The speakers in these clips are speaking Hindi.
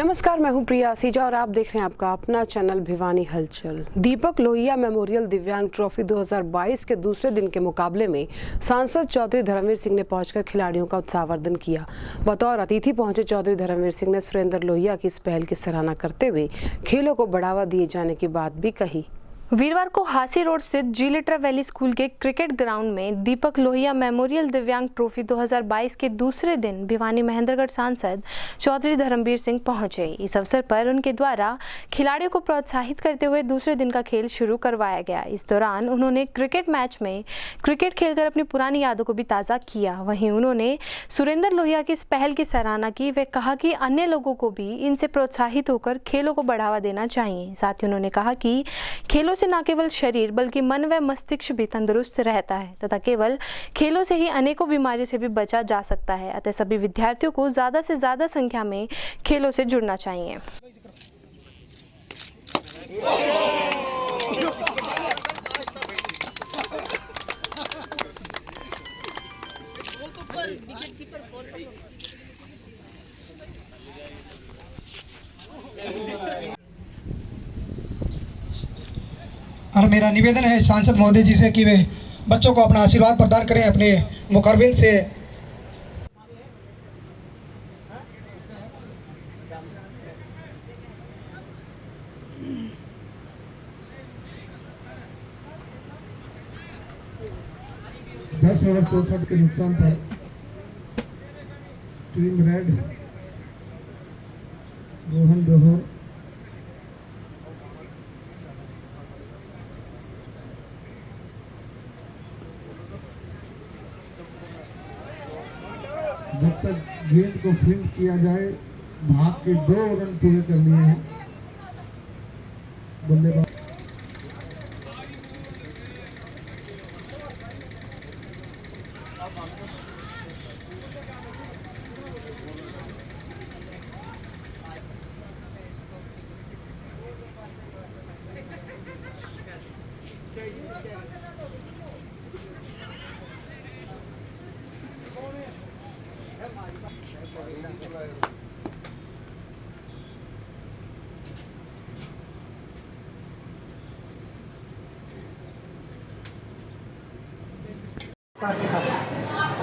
नमस्कार, मैं हूं प्रिया सीजा और आप देख रहे हैं आपका अपना चैनल भिवानी हलचल। दीपक लोहिया मेमोरियल दिव्यांग ट्रॉफी 2022 के दूसरे दिन के मुकाबले में सांसद चौधरी धर्मवीर सिंह ने पहुंचकर खिलाड़ियों का उत्साहवर्धन किया। बतौर अतिथि पहुंचे चौधरी धर्मवीर सिंह ने सुरेंद्र लोहिया की इस पहल की सराहना करते हुए खेलों को बढ़ावा दिए जाने की बात भी कही। वीरवार को हासी रोड स्थित जी लिटरा वैली स्कूल के क्रिकेट ग्राउंड में दीपक लोहिया मेमोरियल दिव्यांग ट्रॉफी 2022 के दूसरे दिन भिवानी महेंद्रगढ़ सांसद चौधरी धर्मवीर सिंह पहुंचे। इस अवसर पर उनके द्वारा खिलाड़ियों को प्रोत्साहित करते हुए दूसरे दिन का खेल शुरू करवाया गया। इस दौरान उन्होंने क्रिकेट मैच में क्रिकेट खेलकर अपनी पुरानी यादों को भी ताज़ा किया। वहीं उन्होंने सुरेंद्र लोहिया की इस पहल की सराहना की। वे कहा कि अन्य लोगों को भी इनसे प्रोत्साहित होकर खेलों को बढ़ावा देना चाहिए। साथ ही उन्होंने कहा कि खेलों से न केवल शरीर बल्कि मन व मस्तिष्क भी तंदुरुस्त रहता है तथा केवल खेलों से ही अनेकों बीमारियों से भी बचा जा सकता है। अतः सभी विद्यार्थियों को ज़्यादा से ज़्यादा संख्या में खेलों से जुड़ना चाहिए। और मेरा निवेदन है सांसद महोदय जी से कि वे बच्चों को अपना आशीर्वाद प्रदान करें अपने मुखरबिंद से। दस ओवर 64 के नुकसान पर टीम रेड रोहन जोहर जब तक गेंद को फील्ड किया जाए भाग के 2 रन पूरे कर लिए हैं बल्लेबाज।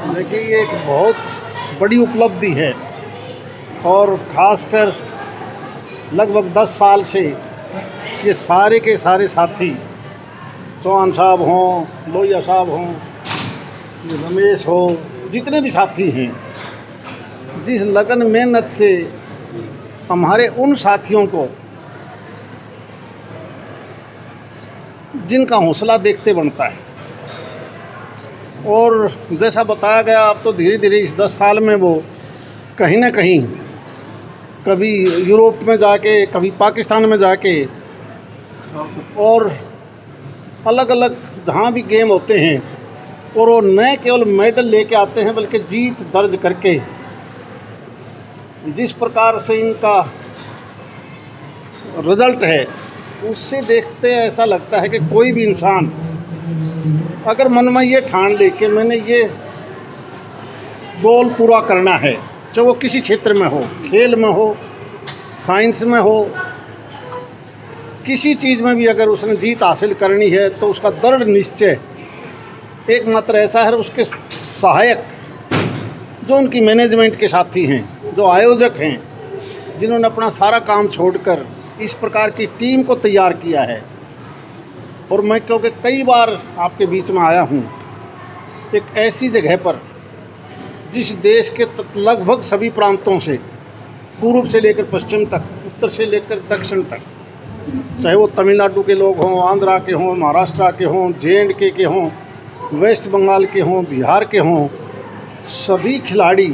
देखिए, ये एक बहुत बड़ी उपलब्धि है और ख़ासकर लगभग 10 साल से ये सारे के सारे साथी, चौहान साहब हों, लोहिया साहब हों, रमेश हो, जितने भी साथी हैं, जिस लगन मेहनत से हमारे उन साथियों को जिनका हौसला देखते बनता है। और जैसा बताया गया, अब तो धीरे धीरे इस 10 साल में वो कहीं ना कहीं कभी यूरोप में जाके, कभी पाकिस्तान में जाके और अलग अलग जहाँ भी गेम होते हैं और वो न केवल मेडल लेके आते हैं बल्कि जीत दर्ज करके जिस प्रकार से इनका रिज़ल्ट है उससे देखते ऐसा लगता है कि कोई भी इंसान अगर मन में ये ठान ले कि मैंने ये गोल पूरा करना है, चाहे वो किसी क्षेत्र में हो, खेल में हो, साइंस में हो, किसी चीज़ में भी अगर उसने जीत हासिल करनी है तो उसका दृढ़ निश्चय एकमात्र ऐसा है, उसके सहायक जो उनकी मैनेजमेंट के साथी हैं, जो आयोजक हैं, जिन्होंने अपना सारा काम छोड़कर इस प्रकार की टीम को तैयार किया है। और मैं क्योंकि कई बार आपके बीच में आया हूँ एक ऐसी जगह पर जिस देश के लगभग सभी प्रांतों से, पूर्व से लेकर पश्चिम तक, उत्तर से लेकर दक्षिण तक, चाहे वो तमिलनाडु के लोग हों, आंध्रा के हों, महाराष्ट्र के हों, JNK के हों, वेस्ट बंगाल के हों, बिहार के हों, सभी खिलाड़ी,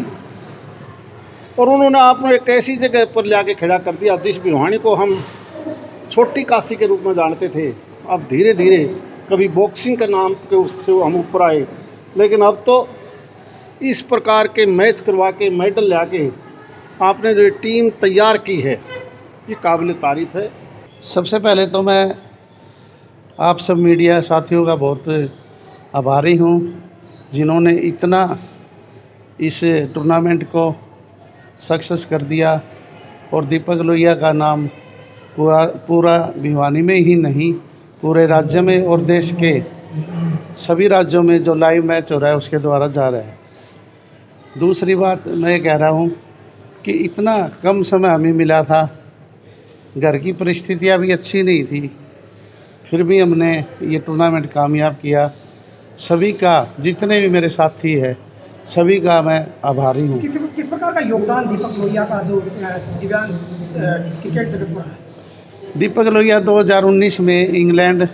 और उन्होंने आपको एक ऐसी जगह पर लाके खड़ा कर दिया जिस भिवानी को हम छोटी काशी के रूप में जानते थे। अब धीरे धीरे कभी बॉक्सिंग का नाम के उससे हम ऊपर आए, लेकिन अब तो इस प्रकार के मैच करवा के मेडल ला के आपने जो टीम तैयार की है ये काबिल तारीफ़ है। सबसे पहले तो मैं आप सब मीडिया साथियों का बहुत आभारी हूँ जिन्होंने इतना इस टूर्नामेंट को सक्सेस कर दिया और दीपक लोहिया का नाम पूरा भिवानी में ही नहीं, पूरे राज्य में और देश के सभी राज्यों में जो लाइव मैच हो रहा है उसके द्वारा जा रहा है। दूसरी बात मैं कह रहा हूँ कि इतना कम समय हमें मिला था, घर की परिस्थितियाँ भी अच्छी नहीं थी, फिर भी हमने ये टूर्नामेंट कामयाब किया। सभी का, जितने भी मेरे साथी हैं, सभी का मैं आभारी हूँ। किस प्रकार का योगदान दीपक लोहिया का जो दिव्यांग क्रिकेट जगत में है? दीपक लोहिया 2019 में इंग्लैंड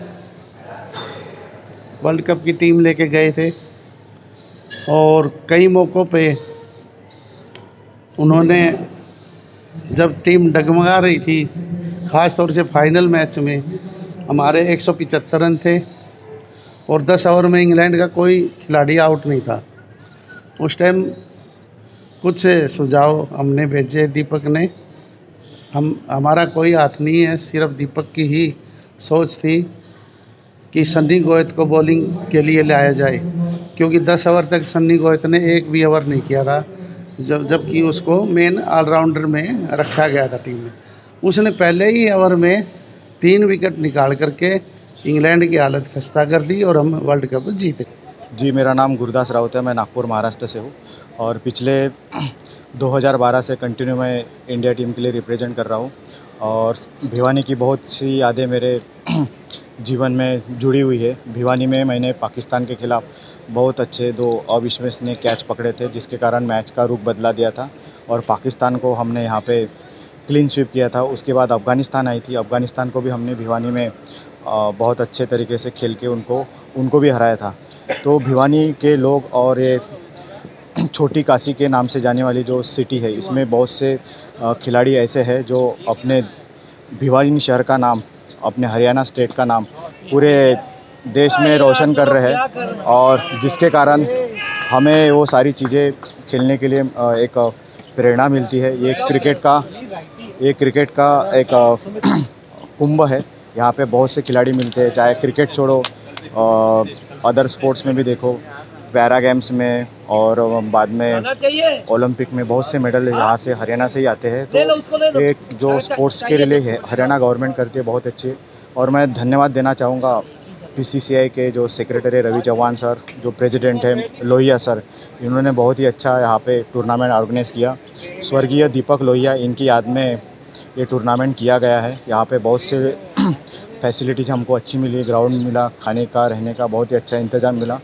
वर्ल्ड कप की टीम लेके गए थे और कई मौक़ों पे उन्होंने, जब टीम डगमगा रही थी, ख़ास तौर से फाइनल मैच में हमारे 175 रन थे और 10 ओवर में इंग्लैंड का कोई खिलाड़ी आउट नहीं था। उस टाइम कुछ सुझाव हमने भेजे दीपक ने, हमारा कोई हाथ नहीं है, सिर्फ दीपक की ही सोच थी कि सन्नी गोयत को बॉलिंग के लिए लाया जाए, क्योंकि 10 ओवर तक सन्नी गोयत ने एक भी ओवर नहीं किया था, जबकि उसको मेन ऑलराउंडर में रखा गया था टीम में। उसने पहले ही ओवर में 3 विकेट निकाल करके इंग्लैंड की हालत खस्ता कर दी और हम वर्ल्ड कप जीते। जी, मेरा नाम गुरदास राउत है, मैं नागपुर महाराष्ट्र से हूँ और पिछले 2012 से कंटिन्यू मैं इंडिया टीम के लिए रिप्रेजेंट कर रहा हूँ और भिवानी की बहुत सी यादें मेरे जीवन में जुड़ी हुई है। भिवानी में मैंने पाकिस्तान के खिलाफ बहुत अच्छे 2 अविश्वसनीय कैच पकड़े थे, जिसके कारण मैच का रुख बदला दिया था और पाकिस्तान को हमने यहाँ पे क्लीन स्वीप किया था। उसके बाद अफ़गानिस्तान आई थी, अफ़गानिस्तान को भी हमने भिवानी में बहुत अच्छे तरीके से खेल के उनको भी हराया था। तो भिवानी के लोग और ये छोटी काशी के नाम से जाने वाली जो सिटी है, इसमें बहुत से खिलाड़ी ऐसे हैं जो अपने भिवानी शहर का नाम, अपने हरियाणा स्टेट का नाम पूरे देश में रोशन कर रहे हैं और जिसके कारण हमें वो सारी चीज़ें खेलने के लिए एक प्रेरणा मिलती है। ये क्रिकेट का एक कुंभ है, यहाँ पे बहुत से खिलाड़ी मिलते हैं, चाहे क्रिकेट छोड़ो अदर स्पोर्ट्स में भी देखो, पैरा गेम्स में और बाद में ओलंपिक में बहुत से मेडल यहाँ से हरियाणा से ही आते हैं। तो एक जो स्पोर्ट्स के लिए है हरियाणा गवर्नमेंट करती है बहुत अच्छी, और मैं धन्यवाद देना चाहूँगा PCCI के जो सेक्रेटरी रवि चौहान सर, जो प्रेसिडेंट हैं लोहिया सर, इन्होंने बहुत ही अच्छा यहाँ पे टूर्नामेंट ऑर्गेनाइज़ किया। स्वर्गीय दीपक लोहिया, इनकी याद में ये टूर्नामेंट किया गया है। यहाँ पे बहुत से फैसिलिटीज़ हमको अच्छी मिली, ग्राउंड मिला, खाने का रहने का बहुत ही अच्छा इंतज़ाम मिला।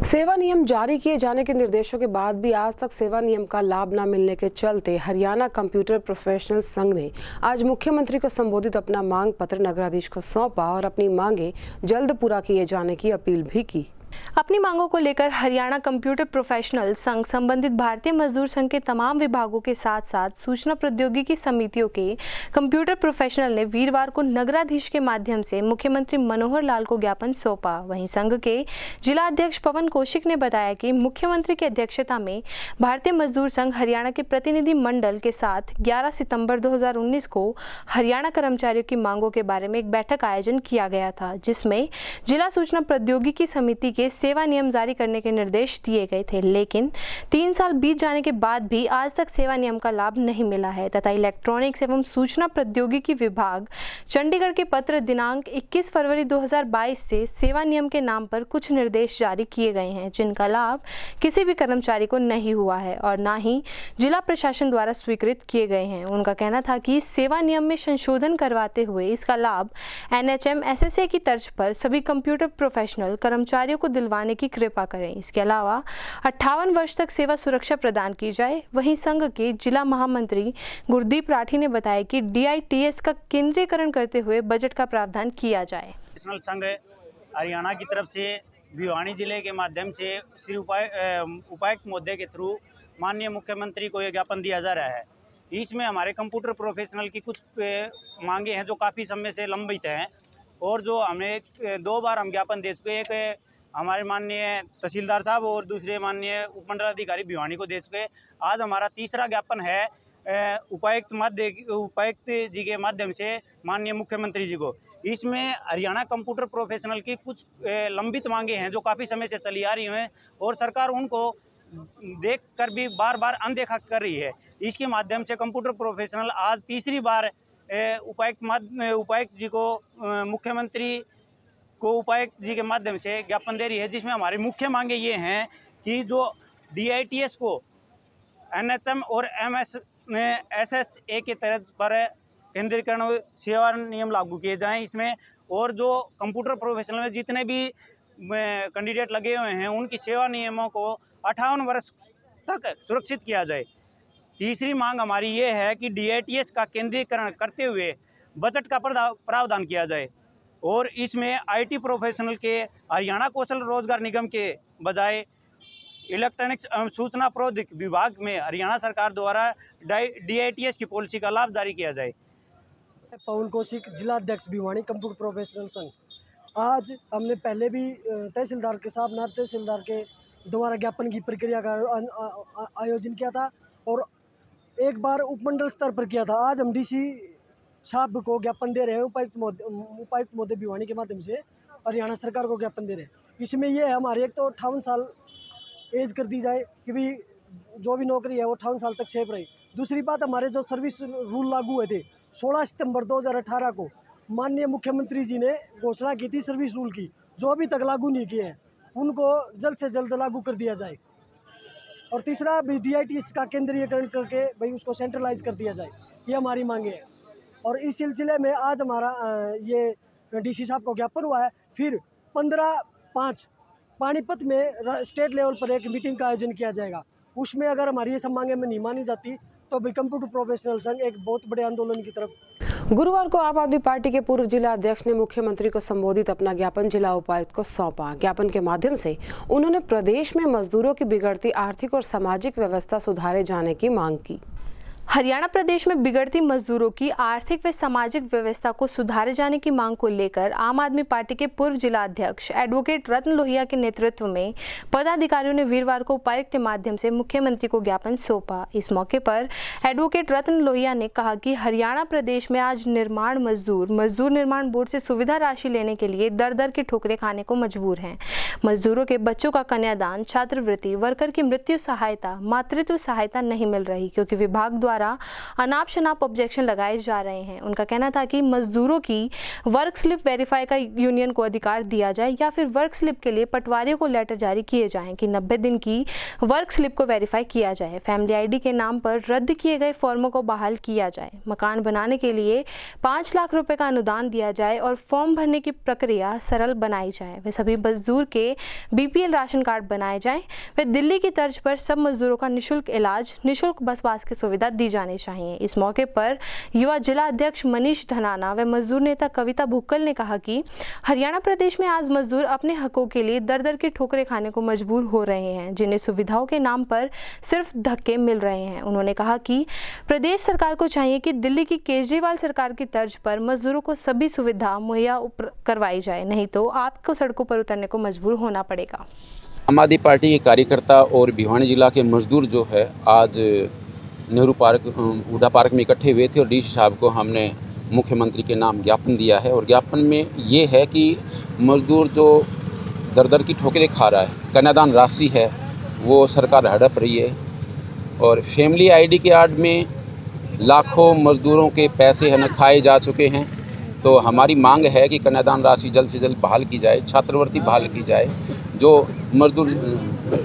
सेवा नियम जारी किए जाने के निर्देशों के बाद भी आज तक सेवा नियम का लाभ न मिलने के चलते हरियाणा कंप्यूटर प्रोफेशनल संघ ने आज मुख्यमंत्री को संबोधित अपना मांग पत्र नगराधीश को सौंपा और अपनी मांगे जल्द पूरा किए जाने की अपील भी की। अपनी मांगों को लेकर हरियाणा कंप्यूटर प्रोफेशनल संघ संबंधित भारतीय मजदूर संघ के तमाम विभागों के साथ साथ सूचना प्रौद्योगिकी समितियों के कंप्यूटर प्रोफेशनल ने वीरवार को नगराधीश के माध्यम से मुख्यमंत्री मनोहर लाल को ज्ञापन सौंपा। वहीं संघ के जिला अध्यक्ष पवन कौशिक ने बताया कि मुख्यमंत्री की अध्यक्षता में भारतीय मजदूर संघ हरियाणा के प्रतिनिधि मंडल के साथ 11 सितंबर 2019 को हरियाणा कर्मचारियों की मांगों के बारे में एक बैठक आयोजन किया गया था, जिसमें जिला सूचना प्रौद्योगिकी समिति के सेवा नियम जारी करने के निर्देश दिए गए थे। लेकिन 3 साल बीत जाने के बाद भी आज तक सेवा नियम का लाभ नहीं मिला है तथा इलेक्ट्रॉनिक्स एवं सूचना प्रौद्योगिकी विभाग चंडीगढ़ के पत्र दिनांक 21 फरवरी 2022 से सेवा नियम के नाम पर कुछ निर्देश जारी किए गए हैं, जिनका लाभ किसी भी कर्मचारी को नहीं हुआ है और न ही जिला प्रशासन द्वारा स्वीकृत किए गए हैं। उनका कहना था कि सेवा नियम में संशोधन करवाते हुए इसका लाभ NHM SSA की तर्ज पर सभी कंप्यूटर प्रोफेशनल कर्मचारियों को दिलवाने की कृपा करें। इसके अलावा 58 वर्ष तक सेवा सुरक्षा प्रदान की जाए। वहीं संघ के जिला महामंत्री गुरदीप राठी ने बताया कि DITS का केंद्रीकरण करते हुए बजट का प्रावधान किया जाए। नेशनल संघ हरियाणा की तरफ से भिवानी जिले के माध्यम से श्री उपायुक्त महोदय के थ्रू माननीय मुख्यमंत्री को यह ज्ञापन दिया जा रहा है। इसमें हमारे कंप्यूटर प्रोफेशनल की कुछ मांगे हैं जो काफ़ी समय से लंबित हैं और जो हमें 2 बार हम ज्ञापन दे चुके, एक हमारे माननीय तहसीलदार साहब और दूसरे माननीय उपमंडलाधिकारी भिवानी को दे चुके। आज हमारा तीसरा ज्ञापन है उपायुक्त जी के माध्यम से माननीय मुख्यमंत्री जी को। इसमें हरियाणा कंप्यूटर प्रोफेशनल की कुछ लंबित मांगे हैं जो काफ़ी समय से चली आ रही हैं और सरकार उनको देख कर भी बार बार अनदेखा कर रही है। इसके माध्यम से कंप्यूटर प्रोफेशनल आज तीसरी बार उपायुक्त जी को मुख्यमंत्री को उपायुक्त जी के माध्यम से ज्ञापन दे रही है, जिसमें हमारी मुख्य मांगे ये हैं कि जो DITS को NHM और SSA के तहत पर केंद्रीकरण सेवा नियम लागू किए जाएं इसमें, और जो कंप्यूटर प्रोफेशनल में जितने भी कैंडिडेट लगे हुए हैं उनकी सेवा नियमों को 58 वर्ष तक सुरक्षित किया जाए। तीसरी मांग हमारी ये है कि DITS का केंद्रीकरण करते हुए बजट का प्रावधान किया जाए और इसमें IT प्रोफेशनल के हरियाणा कौशल रोजगार निगम के बजाय इलेक्ट्रॉनिक्स एवं सूचना प्रौद्योगिकी विभाग में हरियाणा सरकार द्वारा DITS की पॉलिसी का लाभ जारी किया जाए। पवन कौशिक, जिला अध्यक्ष भिवानी कंप्यूटर प्रोफेशनल संघ। आज हमने पहले भी तहसीलदार के साथ नायब तहसीलदार के द्वारा ज्ञापन की प्रक्रिया का आयोजन किया था और एक बार उपमंडल स्तर पर किया था। आज हम DC साहब को ज्ञापन दे रहे हैं, उपायुक्त महोदय भिवानी के माध्यम से हरियाणा सरकार को ज्ञापन दे रहे हैं। इसमें ये है हमारे एक तो 58 साल एज कर दी जाए कि भी जो भी नौकरी है वो 58 साल तक सेफ रहे। दूसरी बात, हमारे जो सर्विस रूल लागू हुए थे 16 सितंबर 2018 को माननीय मुख्यमंत्री जी ने घोषणा की थी सर्विस रूल की, जो अभी तक लागू नहीं किए हैं उनको जल्द से जल्द लागू कर दिया जाए। और तीसरा भी DITS का केंद्रीयकरण करके भाई उसको सेंट्रलाइज कर दिया जाए, ये हमारी मांगे हैं। और इस सिलसिले में आज हमारा ये DC साहब को ज्ञापन हुआ है। फिर 15/5 पानीपत में स्टेट लेवल पर एक मीटिंग का आयोजन किया जाएगा। उसमें अगर हमारी ये सब मांगे में नहीं मानी जाती तो भी कंप्यूटर प्रोफेशनल संघ एक बहुत बड़े आंदोलन की तरफ। गुरुवार को आम आदमी पार्टी के पूर्व जिला अध्यक्ष ने मुख्यमंत्री को संबोधित अपना ज्ञापन जिला उपायुक्त को सौंपा। ज्ञापन के माध्यम से उन्होंने प्रदेश में मजदूरों की बिगड़ती आर्थिक और सामाजिक व्यवस्था सुधारे जाने की मांग की। हरियाणा प्रदेश में बिगड़ती मजदूरों की आर्थिक व सामाजिक व्यवस्था को सुधारे जाने की मांग को लेकर आम आदमी पार्टी के पूर्व जिला अध्यक्ष एडवोकेट रत्न लोहिया के नेतृत्व में पदाधिकारियों ने वीरवार को उपायुक्त के माध्यम से मुख्यमंत्री को ज्ञापन सौंपा। इस मौके पर एडवोकेट रत्न लोहिया ने कहा कि हरियाणा प्रदेश में आज निर्माण मजदूर निर्माण बोर्ड से सुविधा राशि लेने के लिए दर दर के ठोकरें खाने को मजबूर हैं। मजदूरों के बच्चों का कन्यादान, छात्रवृत्ति, वर्कर की मृत्यु सहायता, मातृत्व सहायता नहीं मिल रही क्योंकि विभाग द्वारा अनाप शनाप ऑब्जेक्शन लगाए जा रहे हैं। उनका कहना था कि मजदूरों की वर्क स्लिप वेरीफाई का यूनियन को अधिकार दिया जाए या फिर वर्क स्लिप के लिए पटवारियों को लेटर जारी किए जाएं कि 90 दिन की वर्क स्लिप को वेरीफाई किया जाए। फैमिली ID के नाम पर रद्द किए गए फॉर्मों को बहाल किया जाए। मकान बनाने के लिए 5 लाख रुपए का अनुदान दिया जाए और फॉर्म भरने की प्रक्रिया सरल बनाई जाए। वे सभी मजदूर के BPL राशन कार्ड बनाए जाएं। वे दिल्ली की तर्ज पर सब मजदूरों का निःशुल्क इलाज, निःशुल्क बस पास की सुविधा दी जानी चाहिए। इस मौके पर युवा जिला अध्यक्ष मनीष धनाना व मजदूर नेता कविता भुक्कल ने कहा कि हरियाणा प्रदेश में आज मजदूर अपने हकों के लिए दर दर की ठोकरें खाने को मजबूर हो रहे हैं, जिन्हें सुविधाओं के नाम पर सिर्फ धक्के मिल रहे हैं। उन्होंने कहा कि प्रदेश सरकार को चाहिए कि दिल्ली की केजरीवाल सरकार की तर्ज पर मजदूरों को सभी सुविधा मुहैया करवाई जाए, नहीं तो आपको सड़कों पर उतरने को मजबूर होना पड़ेगा। आम आदमी पार्टी के कार्यकर्ता और भिवानी जिला के मजदूर जो है आज नेहरू पार्क, हुड्डा पार्क में इकट्ठे हुए थे और DC साहब को हमने मुख्यमंत्री के नाम ज्ञापन दिया है। और ज्ञापन में ये है कि मजदूर जो दर दर की ठोकरें खा रहा है, कन्यादान राशि है वो सरकार हड़प रही है और फैमिली ID के आड़ में लाखों मजदूरों के पैसे है न खाए जा चुके हैं। तो हमारी मांग है कि कन्यादान राशि जल्द से जल्द बहाल की जाए, छात्रवृत्ति बहाल की जाए, जो मजदूर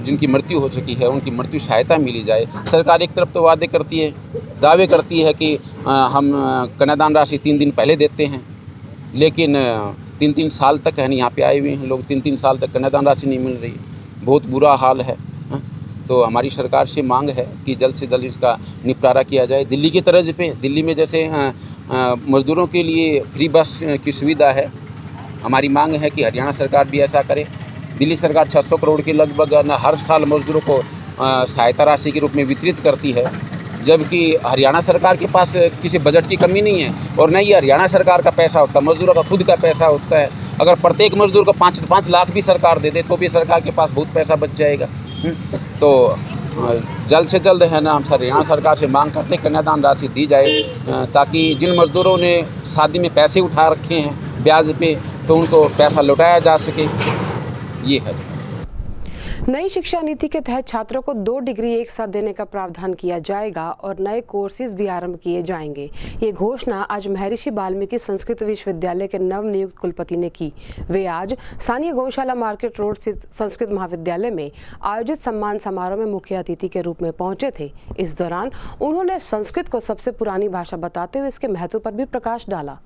जिनकी मृत्यु हो चुकी है उनकी मृत्यु सहायता मिली जाए। सरकार एक तरफ तो दावे करती है कि हम कन्यादान राशि 3 दिन पहले देते हैं, लेकिन 3-3 साल तक है यहाँ पे आए हुए हैं लोग, 3-3 साल तक कन्यादान राशि नहीं मिल रही, बहुत बुरा हाल है। तो हमारी सरकार से मांग है कि जल्द से जल्द इसका निपटारा किया जाए। दिल्ली की तर्ज पे, दिल्ली में जैसे मजदूरों के लिए फ्री बस की सुविधा है, हमारी मांग है कि हरियाणा सरकार भी ऐसा करे। दिल्ली सरकार 600 करोड़ के लगभग हर साल मजदूरों को सहायता राशि के रूप में वितरित करती है, जबकि हरियाणा सरकार के पास किसी बजट की कमी नहीं है और न ही हरियाणा सरकार का पैसा होता, मजदूरों का खुद का पैसा होता है। अगर प्रत्येक मजदूर को 5 लाख भी सरकार दे दे तो भी सरकार के पास बहुत पैसा बच जाएगा। तो जल्द से जल्द है ना हम हरियाणा सरकार से मांग करते हैं कन्यादान राशि दी जाए, ताकि जिन मजदूरों ने शादी में पैसे उठा रखे हैं ब्याज पे तो उनको पैसा लौटाया जा सके। ये है। नई शिक्षा नीति के तहत छात्रों को 2 डिग्री एक साथ देने का प्रावधान किया जाएगा और नए कोर्सेज भी आरंभ किए जाएंगे। ये घोषणा आज महर्षि वाल्मीकि संस्कृत विश्वविद्यालय के नवनियुक्त कुलपति ने की। वे आज स्थानीय गौशाला मार्केट रोड स्थित संस्कृत महाविद्यालय में आयोजित सम्मान समारोह में मुख्य अतिथि के रूप में पहुंचे थे। इस दौरान उन्होंने संस्कृत को सबसे पुरानी भाषा बताते हुए इसके महत्व पर भी प्रकाश डाला।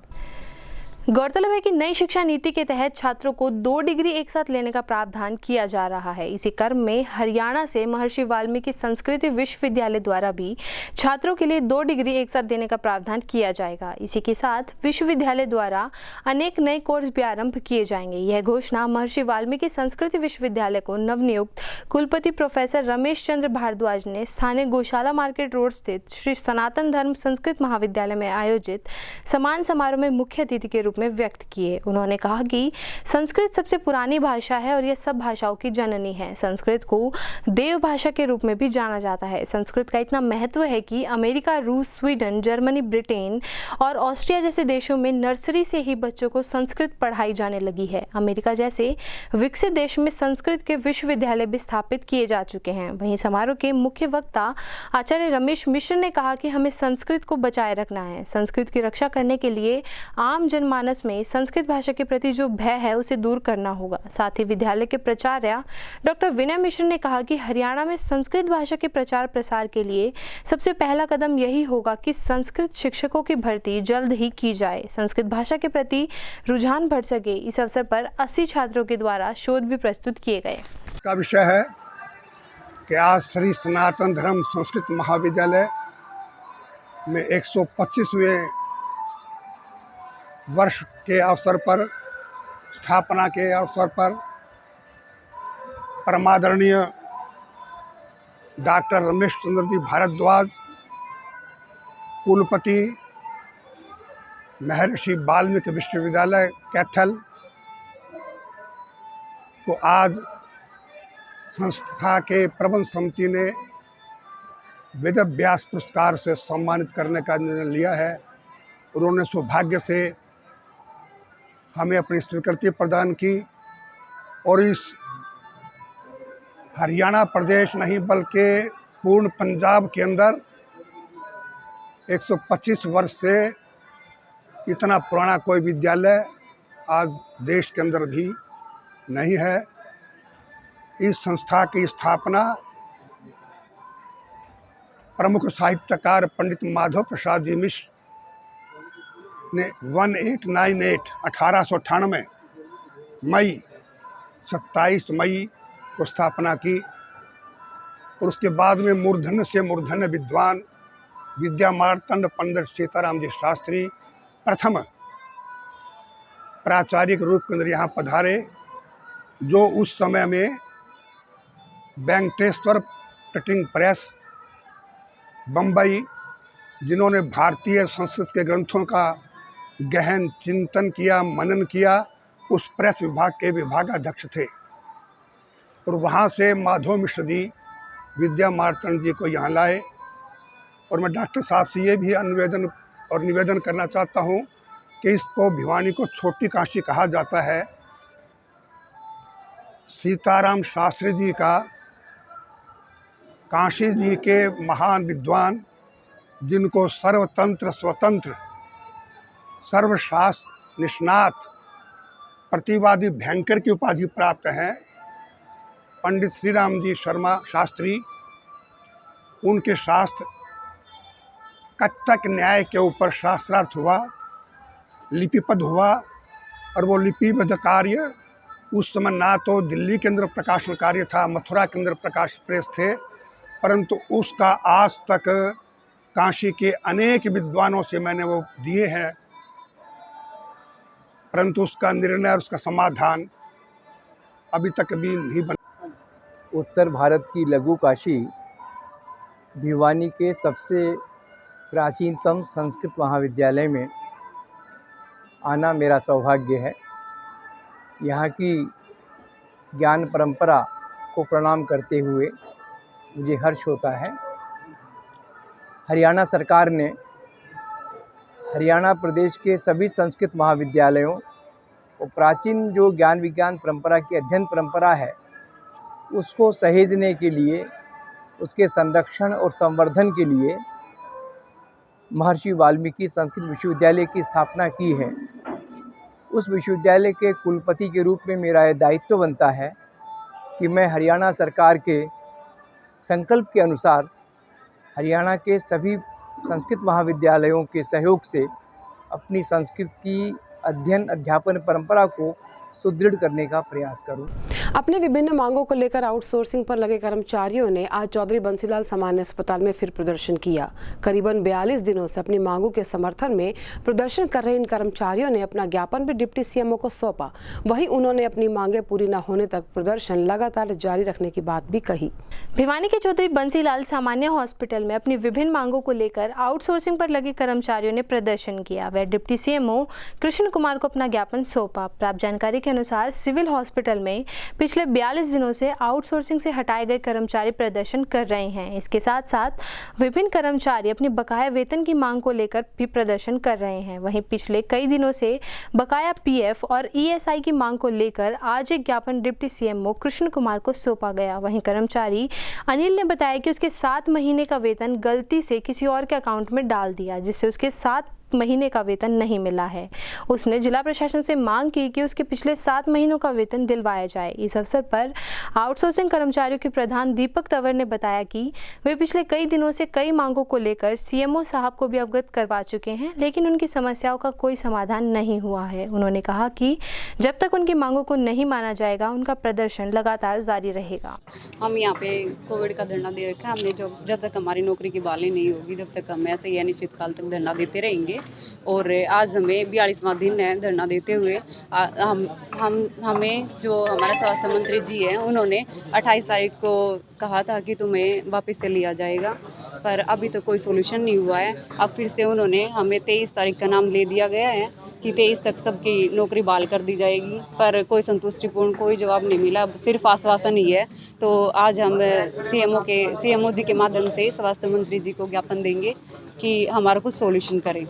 गौरतलब है कि नई शिक्षा नीति के तहत छात्रों को 2 डिग्री एक साथ लेने का प्रावधान किया जा रहा है। इसी क्रम में हरियाणा से महर्षि वाल्मीकि संस्कृत विश्वविद्यालय द्वारा भी छात्रों के लिए 2 डिग्री एक साथ देने का प्रावधान किया जाएगा। इसी के साथ विश्वविद्यालय द्वारा अनेक नए कोर्स भी आरंभ किए जाएंगे। यह घोषणा महर्षि वाल्मीकि संस्कृत विश्वविद्यालय को नवनियुक्त कुलपति प्रोफेसर रमेश चंद्र भारद्वाज ने स्थानीय गौशाला मार्केट रोड स्थित श्री सनातन धर्म संस्कृत महाविद्यालय में आयोजित सम्मान समारोह में मुख्य अतिथि के रूप में व्यक्त किए। उन्होंने कहा कि संस्कृत सबसे पुरानी भाषा है और यह सब भाषाओं की जननी है। संस्कृत को देव भाषा के रूप में भी जाना जाता है। संस्कृत का इतना महत्व है कि अमेरिका, रूस, स्वीडन, जर्मनी, ब्रिटेन और ऑस्ट्रिया जैसे देशों में नर्सरी से ही बच्चों को संस्कृत पढ़ाई जाने लगी है। अमेरिका जैसे विकसित देश में संस्कृत के विश्वविद्यालय भी स्थापित किए जा चुके हैं। वहीं समारोह के मुख्य वक्ता आचार्य रमेश मिश्र ने कहा कि हमें संस्कृत को बचाए रखना है। संस्कृत की रक्षा करने के लिए आम जनमानस में संस्कृत भाषा के प्रति जो भय है उसे दूर करना होगा। साथ ही विद्यालय के प्राचार्य डॉक्टर विनय मिश्र ने कहा कि हरियाणा में संस्कृत भाषा के प्रचार प्रसार के लिए सबसे पहला कदम यही होगा कि संस्कृत शिक्षकों की भर्ती जल्द ही की जाए। संस्कृत भाषा के प्रति रुझान बढ़ सके, इस अवसर पर 80 छात्रों के द्वारा शोध भी प्रस्तुत किए गए। का विषय है कि आज श्री सनातन धर्म संस्कृत महाविद्यालय में 125वें वर्ष के अवसर पर, स्थापना के अवसर पर परमादरणीय डॉक्टर रमेश चंद्र जी भारद्वाज कुलपति महर्षि वाल्मीकि विश्वविद्यालय कैथल को आज संस्था के प्रबंध समिति ने वेद व्यास पुरस्कार से सम्मानित करने का निर्णय लिया है। उन्होंने सौभाग्य से हमें अपनी स्वीकृति प्रदान की और इस हरियाणा प्रदेश नहीं बल्कि पूर्ण पंजाब के अंदर 125 वर्ष से इतना पुराना कोई विद्यालय आज देश के अंदर भी नहीं है। इस संस्था की स्थापना प्रमुख साहित्यकार पंडित माधव प्रसाद जी मिश्र ने 1898 मई 27 मई को स्थापना की और उसके बाद में मूर्धन्य से मूर्धन्य विद्वान विद्या मार्तंड पंडित सीताराम जी शास्त्री प्रथम प्राचार्य के रूप के अंदर यहाँ पधारे, जो उस समय में वेंकटेश्वर प्रिंटिंग प्रेस बम्बई, जिन्होंने भारतीय संस्कृत के ग्रंथों का गहन चिंतन किया, मनन किया, उस प्रेस विभाग के विभागाध्यक्ष थे। और वहाँ से माधव मिश्र जी विद्या मार्तंड जी को यहाँ लाए। और मैं डॉक्टर साहब से ये भी निवेदन करना चाहता हूँ कि इसको भिवानी को छोटी काशी कहा जाता है। सीताराम शास्त्री जी का काशी जी के महान विद्वान, जिनको सर्वतंत्र स्वतंत्र सर्वशास्त्र निष्णात प्रतिवादी भयंकर की उपाधि प्राप्त है, पंडित श्री राम जी शर्मा शास्त्री, उनके शास्त्र कत्थक न्याय के ऊपर शास्त्रार्थ हुआ, लिपिबद्ध हुआ। और वो लिपिबद्ध कार्य उस समय ना तो दिल्ली के अंदर प्रकाशन कार्य था, मथुरा के अंदर प्रकाश प्रेस थे, परंतु उसका आज तक काशी के अनेक विद्वानों से मैंने वो दिए हैं, परंतु उसका निर्णय और उसका समाधान अभी तक भी नहीं बना। उत्तर भारत की लघु काशी भिवानी के सबसे प्राचीनतम संस्कृत महाविद्यालय में आना मेरा सौभाग्य है। यहाँ की ज्ञान परंपरा को प्रणाम करते हुए मुझे हर्ष होता है। हरियाणा सरकार ने हरियाणा प्रदेश के सभी संस्कृत महाविद्यालयों और प्राचीन जो ज्ञान विज्ञान परंपरा की अध्ययन परंपरा है उसको सहेजने के लिए, उसके संरक्षण और संवर्धन के लिए महर्षि वाल्मीकि संस्कृत विश्वविद्यालय की स्थापना की है। उस विश्वविद्यालय के कुलपति के रूप में मेरा यह दायित्व बनता है कि मैं हरियाणा सरकार के संकल्प के अनुसार हरियाणा के सभी संस्कृत महाविद्यालयों के सहयोग से अपनी संस्कृत की अध्ययन अध्यापन परंपरा को सुदृढ़ करने का प्रयास करूं। अपनी विभिन्न मांगों को लेकर आउटसोर्सिंग पर लगे कर्मचारियों ने आज चौधरी बंसीलाल सामान्य अस्पताल में फिर प्रदर्शन किया। करीबन 42 दिनों से अपनी मांगों के समर्थन में प्रदर्शन कर रहे इन कर्मचारियों ने अपना ज्ञापन भी डिप्टी सीएमओ को सौंपा। वहीं उन्होंने अपनी मांगे पूरी न होने तक प्रदर्शन लगातार जारी रखने की बात भी कही। भिवानी के चौधरी बंसीलाल सामान्य हॉस्पिटल में अपनी विभिन्न मांगों को लेकर आउटसोर्सिंग पर लगे कर्मचारियों ने प्रदर्शन किया। वह डिप्टी सीएमओ कृष्ण कुमार को अपना ज्ञापन सौंपा। प्राप्त जानकारी के अनुसार सिविल हॉस्पिटल में पिछले 42 दिनों से आउटसोर्सिंग से हटाए गए कर्मचारी प्रदर्शन कर रहे हैं। इसके साथ साथ विभिन्न कर्मचारी अपनी बकाया वेतन की मांग को लेकर भी प्रदर्शन कर रहे हैं। वहीं पिछले कई दिनों से बकाया पीएफ और ईएसआई की मांग को लेकर आज एक ज्ञापन डिप्टी सीएमओ कृष्ण कुमार को सौंपा गया। वहीं कर्मचारी अनिल ने बताया कि उसके 7 महीने का वेतन गलती से किसी और के अकाउंट में डाल दिया, जिससे उसके 7 महीने का वेतन नहीं मिला है। उसने जिला प्रशासन से मांग की कि उसके पिछले 7 महीनों का वेतन दिलवाया जाए। इस अवसर पर आउटसोर्सिंग कर्मचारियों के प्रधान दीपक तंवर ने बताया कि वे पिछले कई दिनों से कई मांगों को लेकर सीएमओ साहब को भी अवगत करवा चुके हैं, लेकिन उनकी समस्याओं का कोई समाधान नहीं हुआ है। उन्होंने कहा कि जब तक उनकी मांगों को नहीं माना जाएगा, उनका प्रदर्शन लगातार जारी रहेगा। हम यहाँ पे कोविड का धरना दे रखा है हमने, जब तक हमारी नौकरी की बहाली नहीं होगी, जब तक हम ऐसे ही अनिश्चित काल तक धरना देते रहेंगे। और आज हमें 42वां दिन है धरना देते हुए। हमें जो हमारे स्वास्थ्य मंत्री जी हैं, उन्होंने 28 तारीख को कहा था कि तुम्हें वापस से लिया जाएगा, पर अभी तो कोई सोल्यूशन नहीं हुआ है। अब फिर से उन्होंने हमें 23 तारीख का नाम ले दिया गया है कि 23 तक सबकी नौकरी बहाल कर दी जाएगी, पर कोई संतुष्टिपूर्ण कोई जवाब नहीं मिला, सिर्फ आश्वासन ही है। तो आज हम सीएमओ जी के माध्यम से स्वास्थ्य मंत्री जी को ज्ञापन देंगे कि हमारा कुछ सॉल्यूशन करें।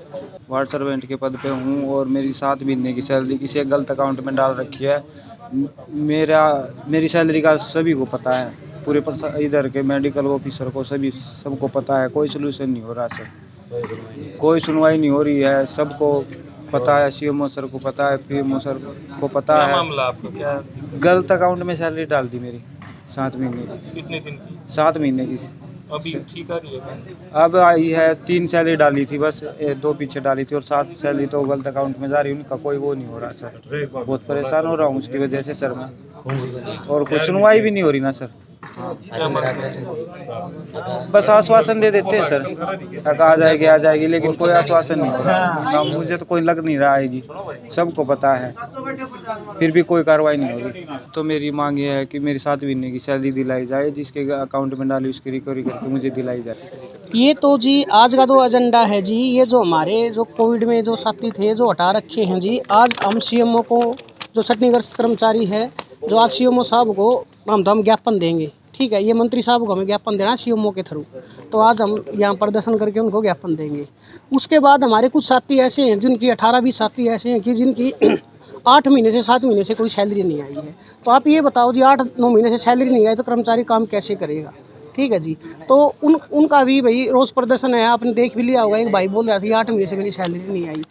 वार्ड सर्वेंट के पद पे हूँ और मेरी 7 महीने की सैलरी किसी एक गलत अकाउंट में डाल रखी है। मेरी सैलरी का सभी को पता है, पूरे इधर के मेडिकल ऑफिसर को सबको पता है। कोई सोल्यूशन नहीं हो रहा सर, कोई सुनवाई नहीं हो रही है। सबको पता है, सीएमओ सर को पता है, पीएमओ सर को पता है। मामला आपको क्या? गलत अकाउंट में सैलरी डाल दी मेरी 7 महीने की। कितने दिन की? 7 महीने की। अभी ठीक आ रही है? अब आई है, 3 सैलरी डाली थी बस, 2 पीछे डाली थी और 7 सैलरी तो गलत अकाउंट में जा रही है। उनका कोई वो नहीं हो रहा सर, बहुत परेशान हो रहा हूँ उसकी वजह से सर मैं, और कोई सुनवाई भी नहीं हो रही ना सर। बस आश्वासन दे देते हैं सर, आ जाएगी, लेकिन कोई आश्वासन नहीं हो रहा ना। मुझे तो कोई लग नहीं रहा है जी, सबको पता है, फिर भी कोई कार्रवाई नहीं हो रही। तो मेरी मांग ये है कि मेरी 7 महीने की सैलरी दिलाई जाए, जिसके अकाउंट में डाली उसकी रिकवरी करके मुझे दिलाई जाए। ये तो जी आज का जो एजेंडा है जी, ये जो हमारे जो कोविड में जो साथी थे जो हटा रखे हैं जी, आज हम सीएमओ को, जो छटनीगढ़ कर्मचारी है, जो आज सीएमओ साहब को हम ज्ञापन देंगे। ठीक है, ये मंत्री साहब को हमें ज्ञापन देना है सीएमओ के थ्रू, तो आज हम यहाँ प्रदर्शन करके उनको ज्ञापन देंगे। उसके बाद हमारे कुछ साथी ऐसे हैं जिनकी 18-20 साथी ऐसे हैं कि जिनकी 8 महीने से 7 महीने से कोई सैलरी नहीं आई है। तो आप ये बताओ जी, 8-9 महीने से सैलरी नहीं आई तो कर्मचारी काम कैसे करेगा? ठीक है जी, तो उनका भी भाई रोज़ प्रदर्शन है। आपने देख भी लिया होगा, एक भाई बोल रहा था 8 महीने से मेरी सैलरी नहीं आई।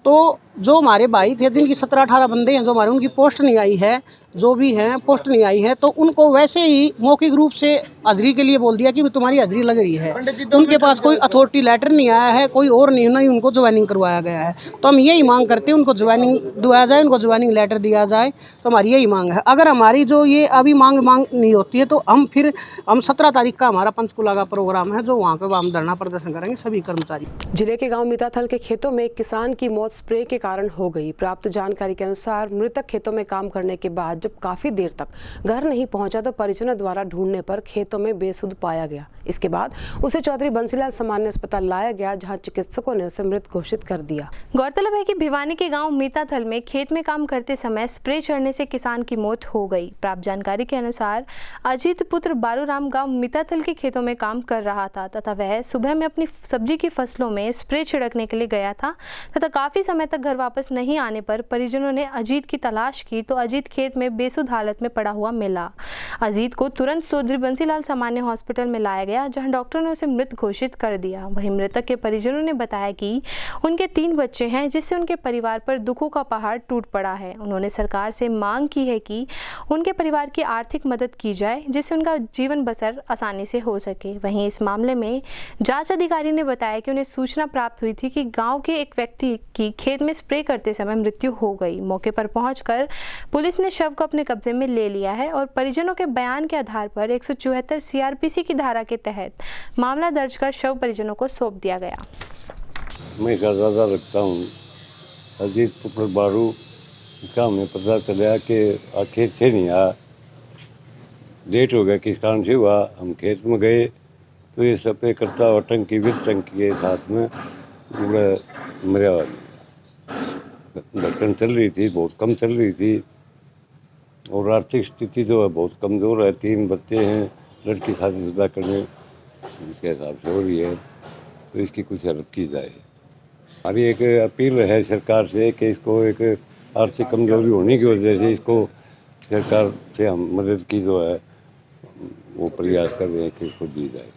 तो जो हमारे भाई थे जिनकी 17-18 बंदे हैं, जो हमारे उनकी पोस्ट नहीं आई है, जो भी हैं पोस्ट नहीं आई है, तो उनको वैसे ही मौखिक रूप से हाजिरी के लिए बोल दिया कि तुम्हारी हाजिरी लग रही है। उनके पास कोई अथॉरिटी लेटर नहीं आया है, कोई और नहीं उनको ज्वाइनिंग करवाया गया है। तो हम यही मांग करते हैं, उनको ज्वाइनिंग दिया जाए, उनको ज्वाइनिंग लेटर दिया जाए। तो हमारी यही मांग है। अगर हमारी जो ये अभी मांग नहीं होती है, तो हम 17 तारीख का हमारा पंचकुला का प्रोग्राम है, जो वहाँ पर हम धरना प्रदर्शन करेंगे सभी कर्मचारी। जिले के गाँव मीताथल के खेतों में एक किसान की मौत स्प्रे के कारण हो गई। प्राप्त जानकारी के अनुसार मृतक खेतों में काम करने के बाद जब काफी देर तक घर नहीं पहुंचा, तो परिजनों द्वारा ढूंढने पर खेतों में बेसुध पाया गया। इसके बाद उसे चौधरी बंसीलाल सामान्य अस्पताल लाया गया, जहां चिकित्सकों ने उसे मृत घोषित कर दिया। गौरतलब है कि भिवानी के गांव मीताथल में खेत में काम करते समय स्प्रे चढ़ने से किसान की मौत हो गई। प्राप्त जानकारी के अनुसार अजीत पुत्र बारूराम गांव मीताथल के खेतों में काम कर रहा था तथा वह सुबह में अपनी सब्जी की फसलों में स्प्रे छिड़कने के लिए गया था तथा काफी समय तक घर वापस नहीं आने पर परिजनों ने अजीत की तलाश की, तो अजीत खेत में बेसुध हालत में पड़ा हुआ मिला। अजीत को तुरंत चौधरी बंसीलाल सामान्य हॉस्पिटल में लाया गया, जहां डॉक्टर ने उसे मृत घोषित कर दिया। वहीं मृतक के परिजनों ने बताया कि उनके 3 बच्चे हैं, जिससे उनके परिवार पर दुखों का पहाड़ टूट पड़ा है। उन्होंने सरकार से मांग की है कि उनके परिवार की आर्थिक मदद की जाए, जिससे उनका जीवन बसर आसानी से हो सके। वहीं इस मामले में जांच अधिकारी ने बताया कि उन्हें सूचना प्राप्त हुई थी कि गांव के एक व्यक्ति की खेत में स्प्रे करते समय मृत्यु हो गई। मौके पर पहुंचकर पुलिस ने शव को अपने कब्जे में ले लिया है और परिजनों के बयान के आधार पर 174 सीआरपीसी की धारा के तहत मामला दर्ज कर शव परिजनों को सौंप दिया गया। मैं दादा लगता हूँ अजीत पुत्र बारू का हमें पता चला कि खेत से नहीं आया, लेट हो गया, किस कारण से हुआ। हम खेत में गए तो ये स्प्रे करता और टंकी भी टंकी के साथ में पूरा मरा, धड़कन चल रही थी, बहुत कम चल रही थी और आर्थिक स्थिति जो है बहुत कमज़ोर है। 3 बच्चे हैं, लड़की शादीशुदा करने इसके हिसाब से हो रही है, तो इसकी कुछ हेल्प की जाए। हमारी एक अपील है सरकार से कि इसको एक आर्थिक कमजोरी होने की वजह से इसको सरकार से हम मदद की जो है वो प्रयास कर रहे हैं कि इसको दी जाए।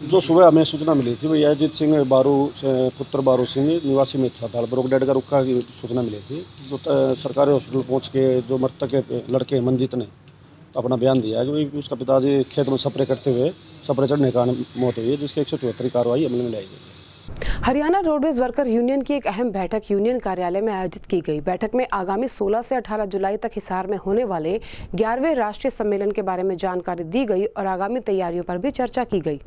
जो सुबह हमें सूचना मिली थी वही अजीत सिंह बारू पुत्र बारू सिंह निवासी में था डालब्रोक डेड का रुका की सूचना मिली थी। जो सरकारी हॉस्पिटल पहुंच के जो मृतक के लड़के मंजीत ने अपना बयान दिया है कि उसका पिताजी खेत में स्प्रे करते हुए स्प्रे चढ़ने के कारण मौत हुई है, जिसकी 174 कार्रवाई अमल में लाई गई। हरियाणा रोडवेज वर्कर यूनियन की एक अहम बैठक यूनियन कार्यालय में आयोजित की गई। बैठक में आगामी 16 से 18 जुलाई तक हिसार में होने वाले 11वें राष्ट्रीय सम्मेलन के बारे में जानकारी दी गई और आगामी तैयारियों पर भी चर्चा की गई।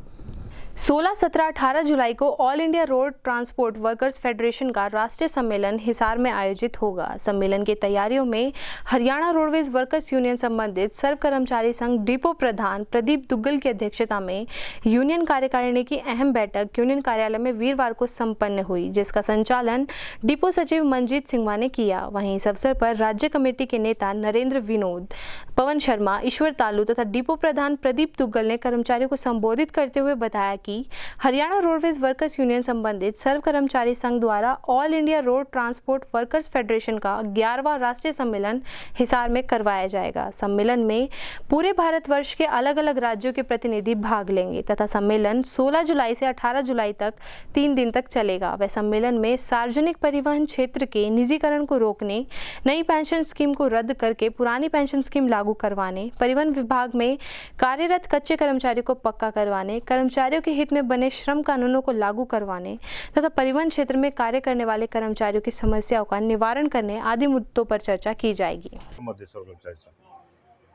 16, 17, 18 जुलाई को all India road transport workers federation का राष्ट्रीय सम्मेलन हिसार में आयोजित होगा। सम्मेलन की तैयारियों में हरियाणा रोडवेज वर्कर्स यूनियन संबंधित सर्व कर्मचारी संघ डिपो प्रधान प्रदीप दुग्गल की अध्यक्षता में यूनियन कार्यकारिणी की अहम बैठक यूनियन कार्यालय में वीरवार को संपन्न हुई, जिसका संचालन डिपो सचिव मंजीत सिंघवा ने किया। वहीं इस अवसर पर राज्य कमेटी के नेता नरेंद्र विनोद, पवन शर्मा, ईश्वर तालू तथा डिपो प्रधान प्रदीप दुग्गल ने कर्मचारियों को संबोधित करते हुए बताया कि हरियाणा रोडवेज वर्कर्स यूनियन संबंधित सर्व कर्मचारी संघ द्वारा all India road transport workers federation का 11वां राष्ट्रीय सम्मेलन हिसार में करवाया जाएगा। सम्मेलन में पूरे भारतवर्ष के अलग अलग राज्यों के प्रतिनिधि भाग लेंगे तथा सम्मेलन 16 जुलाई से 18 जुलाई तक 3 दिन तक चलेगा। वह सम्मेलन में सार्वजनिक परिवहन क्षेत्र के निजीकरण को रोकने, नई पेंशन स्कीम को रद्द करके पुरानी पेंशन स्कीम लागू करवाने, परिवहन विभाग में कार्यरत कच्चे कर्मचारियों को पक्का करवाने, कर्मचारियों के हित में बने श्रम कानूनों को लागू करवाने तथा परिवहन क्षेत्र में कार्य करने वाले कर्मचारियों की समस्याओं का निवारण करने आदि मुद्दों पर चर्चा की जाएगी।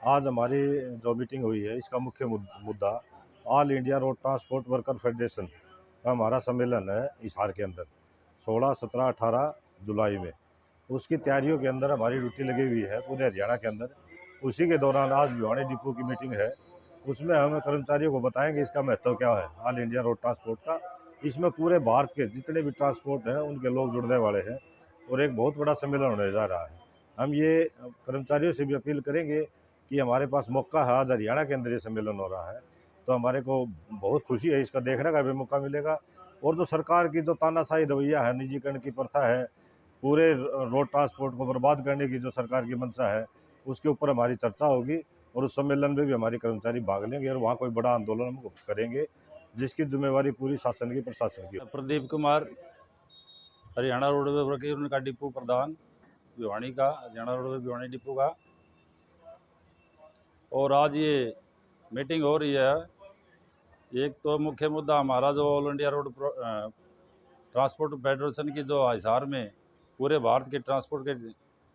आज हमारी जो मीटिंग हुई है इसका मुख्य मुद्दा all India road transport worker federation का हमारा सम्मेलन है हिसार के अंदर 16, 17, 18 जुलाई में। उसकी तैयारियों के अंदर हमारी ड्यूटी लगी हुई है पूरे हरियाणा के अंदर। उसी के दौरान आज भिवानी डिपो की मीटिंग है, उसमें हम कर्मचारियों को बताएंगे इसका महत्व क्या है ऑल इंडिया रोड ट्रांसपोर्ट का। इसमें पूरे भारत के जितने भी ट्रांसपोर्ट हैं उनके लोग जुड़ने वाले हैं और एक बहुत बड़ा सम्मेलन होने जा रहा है। हम ये कर्मचारियों से भी अपील करेंगे कि हमारे पास मौका है, आज हरियाणा के अंदर ये सम्मेलन हो रहा है तो हमारे को बहुत खुशी है, इसका देखने का भी मौका मिलेगा। और जो सरकार की जो तानाशाही रवैया है, निजीकरण की प्रथा है, पूरे रोड ट्रांसपोर्ट को बर्बाद करने की जो सरकार की मंशा है, उसके ऊपर हमारी चर्चा होगी और उस सम्मेलन में भी हमारे कर्मचारी भाग लेंगे और वहाँ कोई बड़ा आंदोलन हम करेंगे जिसकी जिम्मेवारी पूरी शासन की प्रशासन की। Pradeep Kumar, Haryana roadways worker union का डिपो प्रधान भिवानी का, हरियाणा रोडवेज भिवानी डिपो का। और आज ये मीटिंग हो रही है, एक तो मुख्य मुद्दा हमारा जो all India road transport federation की जो हिसार में पूरे भारत के ट्रांसपोर्ट के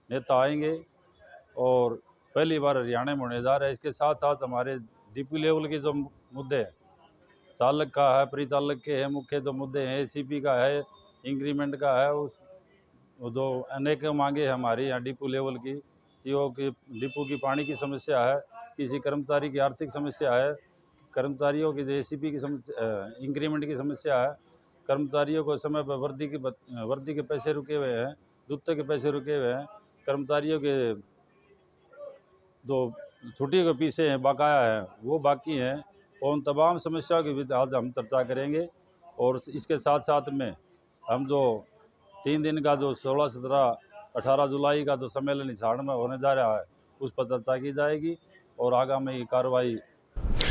नेता आएंगे और पहली बार हरियाणा में होने जा रहा है। इसके साथ साथ हमारे डिपो लेवल के जो मुद्दे हैं, चालक का है, परिचालक के हैं, मुख्य जो मुद्दे हैं एसीपी का है, इंक्रीमेंट का है, उस जो अनेक मांगे हैं हमारी यहाँ डिपो लेवल की, सीओ की डिपो की पानी की समस्या है, किसी कर्मचारी की आर्थिक समस्या है, कर्मचारियों की एसीपी की समस्या, इंक्रीमेंट की समस्या है, कर्मचारियों को समय पर वर्दी के पैसे रुके हुए हैं, जूते के पैसे रुके हुए हैं, कर्मचारियों के जो छुट्टी के पीछे हैं बकाया है वो बाकी हैं, और उन तमाम समस्याओं की भी आज हम चर्चा करेंगे। और इसके साथ साथ में हम जो 3 दिन का जो 16, 17, 18 जुलाई का जो सम्मेलन हिसार में होने जा रहा है उस पर चर्चा की जाएगी और आगामी कार्रवाई।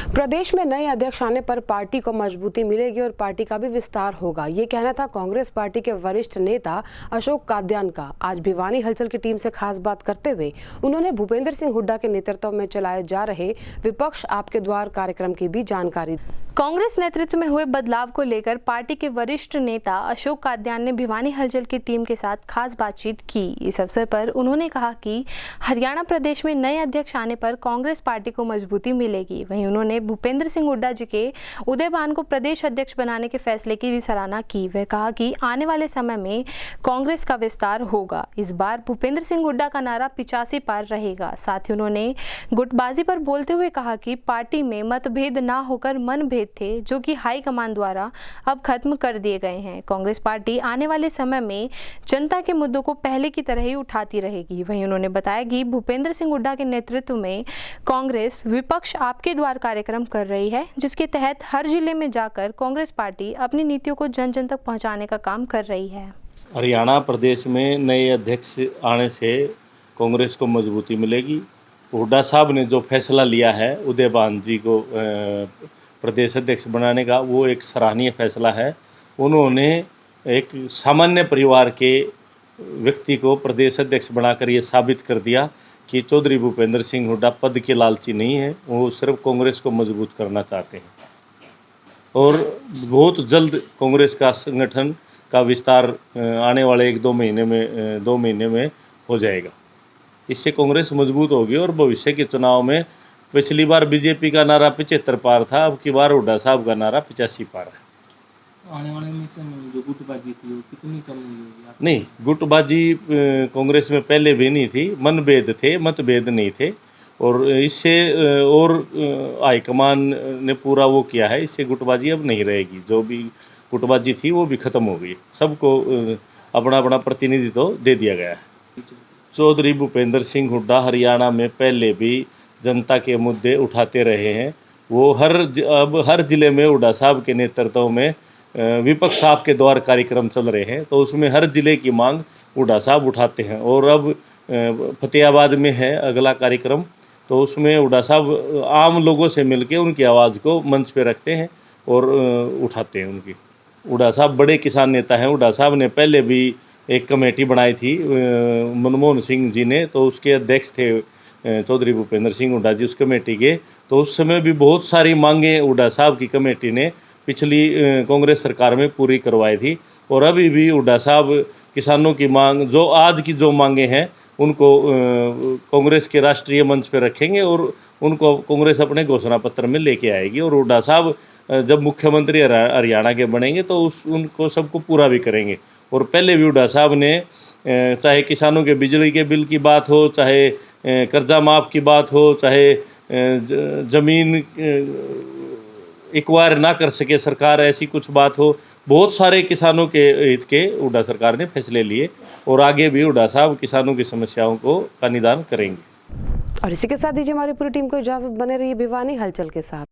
प्रदेश में नए अध्यक्ष आने पर पार्टी को मजबूती मिलेगी और पार्टी का भी विस्तार होगा, ये कहना था कांग्रेस पार्टी के वरिष्ठ नेता अशोक काद्यान का। आज भिवानी हलचल की टीम से खास बात करते हुए उन्होंने भूपेंद्र सिंह हुड्डा के नेतृत्व में चलाए जा रहे विपक्ष आपके द्वार कार्यक्रम की भी जानकारी दी। कांग्रेस नेतृत्व में हुए बदलाव को लेकर पार्टी के वरिष्ठ नेता अशोक काद्यान ने भिवानी हलचल की टीम के साथ खास बातचीत की। इस अवसर पर उन्होंने कहा कि हरियाणा प्रदेश में नए अध्यक्ष आने पर कांग्रेस पार्टी को मजबूती मिलेगी। वहीं उन्होंने भूपेंद्र सिंह हुड्डा जी के उदयबान को प्रदेश अध्यक्ष बनाने के फैसले की भी सराहना की। वह कहा कि आने वाले समय में कांग्रेस का विस्तार होगा। इस बार भूपेंद्र सिंह हुड्डा का नारा 85 पार रहेगा। साथ ही उन्होंने गुटबाजी पर बोलते हुए कहा कि पार्टी में मतभेद ना होकर मनभेद थे, जो कि हाईकमान द्वारा अब खत्म कर दिए गए हैं। कांग्रेस पार्टी आने वाले समय में जनता के मुद्दों को पहले की तरह ही उठाती रहेगी। वहीं उन्होंने बताया कि भूपेंद्र सिंह हुड्डा के नेतृत्व में कांग्रेस विपक्ष आपके द्वार कार्यक्रम कर रही है, जिसके तहत हर जिले में जाकर कांग्रेस पार्टी अपनी नीतियों को जन जन तक पहुंचाने का काम कर रही है। हरियाणा प्रदेश में नए अध्यक्ष आने से कांग्रेस को मजबूती मिलेगी। हुड्डा साहब ने जो फैसला लिया है उदयबान जी को प्रदेश अध्यक्ष बनाने का, वो एक सराहनीय फैसला है। उन्होंने एक सामान्य परिवार के व्यक्ति को प्रदेश अध्यक्ष बनाकर ये साबित कर दिया कि चौधरी भूपेंद्र सिंह हुड्डा पद के लालची नहीं है, वो सिर्फ कांग्रेस को मजबूत करना चाहते हैं। और बहुत जल्द कांग्रेस का संगठन का विस्तार आने वाले 2 महीने में हो जाएगा। इससे कांग्रेस मजबूत होगी और भविष्य के चुनाव में पिछली बार बीजेपी का नारा 75 पार था, अब की बार हुड्डा साहब का नारा 85 पार है। आने वाले में जो गुटबाजी थी वो कितनी कम हुई होगी? नहीं, गुटबाजी कांग्रेस में पहले भी नहीं थी, मनभेद थे, मतभेद नहीं थे। और इससे और हाईकमान ने पूरा वो किया है, इससे गुटबाजी अब नहीं रहेगी। जो भी गुटबाजी थी वो भी खत्म हो गई, सबको अपना अपना प्रतिनिधित्व दे दिया गया है। चौधरी भूपेंद्र सिंह हुड्डा हरियाणा में पहले भी जनता के मुद्दे उठाते रहे हैं। वो अब हर जिले में हुड्डा साहब के नेतृत्व में विपक्ष आपके द्वार कार्यक्रम चल रहे हैं, तो उसमें हर जिले की मांग हुड्डा साहब उठाते हैं। और अब फतेहाबाद में है अगला कार्यक्रम, तो उसमें हुड्डा साहब आम लोगों से मिलके उनकी आवाज़ को मंच पे रखते हैं और उठाते हैं उनकी। हुड्डा साहब बड़े किसान नेता हैं। हुड्डा साहब ने पहले भी एक कमेटी बनाई थी मनमोहन सिंह जी ने, तो उसके अध्यक्ष थे चौधरी भूपेंद्र सिंह हुड्डा जी उस कमेटी के। तो उस समय भी बहुत सारी मांगें हुड्डा साहब की कमेटी ने पिछली कांग्रेस सरकार में पूरी करवाई थी। और अभी भी हुड्डा साहब किसानों की मांग, जो आज की जो मांगें हैं, उनको कांग्रेस के राष्ट्रीय मंच पर रखेंगे और उनको कांग्रेस अपने घोषणा पत्र में लेके आएगी। और हुड्डा साहब जब मुख्यमंत्री हरियाणा के बनेंगे तो उनको सबको पूरा भी करेंगे। और पहले भी हुड्डा साहब ने चाहे किसानों के बिजली के बिल की बात हो, चाहे कर्जा माफ़ की बात हो, चाहे ज़मीन एक्वायर ना कर सके सरकार, ऐसी कुछ बात हो, बहुत सारे किसानों के हित के हुड्डा सरकार ने फैसले लिए। और आगे भी हुड्डा साहब किसानों की समस्याओं का निदान करेंगे। और इसी के साथ दीजिए हमारी पूरी टीम को इजाज़त। बने रहिए भिवानी हलचल के साथ।